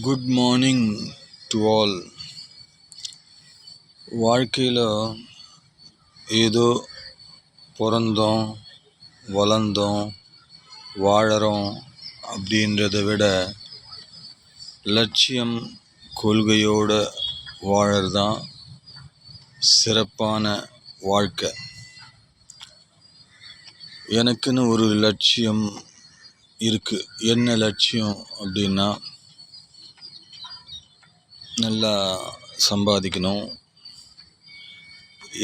Good morning to all. வாழ்க்கையில் ஏதோ பிறந்தோம், வளர்ந்தோம், வாழறோம் அப்படின்றத விட லட்சியம், கொள்கையோடு வாழறது தான் சிறப்பான வாழ்க்கை. எனக்குன்னு ஒரு லட்சியம் இருக்குது. என்ன லட்சியம் அப்படின்னா, நல்லா சம்பாதிக்கணும்,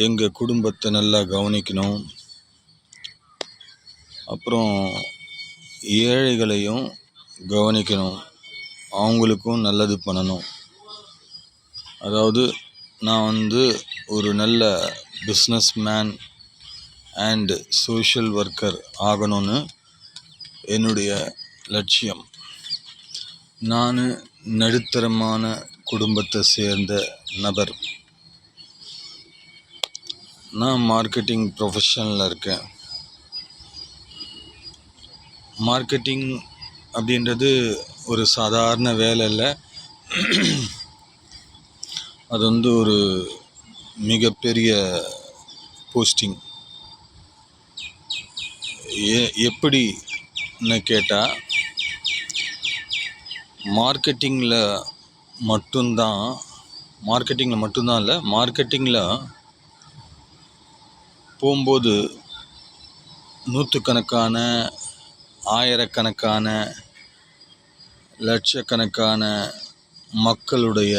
எங்கள் குடும்பத்தை நல்லா கவனிக்கணும், அப்புறம் ஏழைகளையும் கவனிக்கணும், அவங்களுக்கும் நல்லது பண்ணணும். அதாவது நான் ஒரு நல்ல business man and social worker ஆகணும்னு என்னுடைய லட்சியம். நான் நடுத்தரமான குடும்பத்தை சேர்ந்த நபர். நான் மார்க்கெட்டிங் ப்ரொஃபஷனில் இருக்கேன். மார்க்கெட்டிங் அப்படின்றது ஒரு சாதாரண வேலை இல்லை. அது ஒரு மிகப்பெரிய போஸ்டிங். எப்படின்னு கேட்டால், மார்க்கெட்டிங்கில் மட்டும்தான் இல்லை, மார்க்கெட்டிங்கில் போகும்போது நூற்றுக்கணக்கான, ஆயிரக்கணக்கான, லட்சக்கணக்கான மக்களுடைய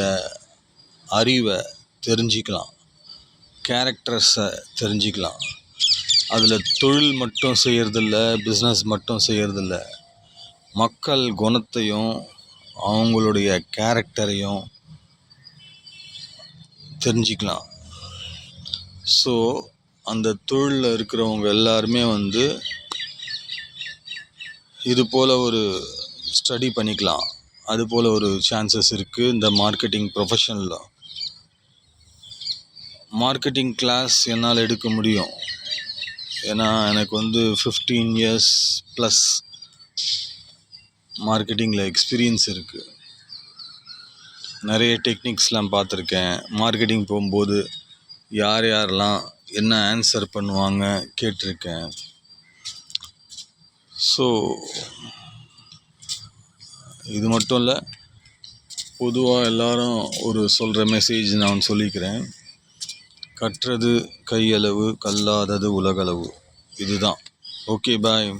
அறிவை தெரிஞ்சிக்கலாம், கேரக்டர்ஸை தெரிஞ்சிக்கலாம். அதில் தொழில் மட்டும் செய்கிறதில்ல, பிஸ்னஸ் மட்டும் செய்கிறதில்ல, மக்கள் குணத்தையும் அவங்களுடைய கேரக்டரையும் தெரிஞ்சிக்கலாம். ஸோ அந்த தொழிலில் இருக்கிறவங்க எல்லாருமே இது போல் ஒரு ஸ்டடி பண்ணிக்கலாம். அது போல் ஒரு சான்சஸ் இருக்குது இந்த மார்க்கெட்டிங் ப்ரொஃபஷனில். மார்க்கெட்டிங் கிளாஸ் என்னால் எடுக்க முடியும். ஏன்னா எனக்கு 15 இயர்ஸ் ப்ளஸ் மார்க்கெட்டிங்கில் எக்ஸ்பீரியன்ஸ் இருக்குது. நிறைய டெக்னிக்ஸ்லாம் பார்த்துருக்கேன். மார்க்கெட்டிங் போகும்போது யாரெல்லாம் என்ன ஆன்சர் பண்ணுவாங்க கேட்டிருக்கேன். ஸோ இது மட்டும் இல்லை, பொதுவாக எல்லாரும் சொல்கிற மெசேஜ் நான் சொல்லிக்கிறேன். கற்றது கையளவு, கல்லாதது உலகளவு. இதுதான். ஓகே, பாய்.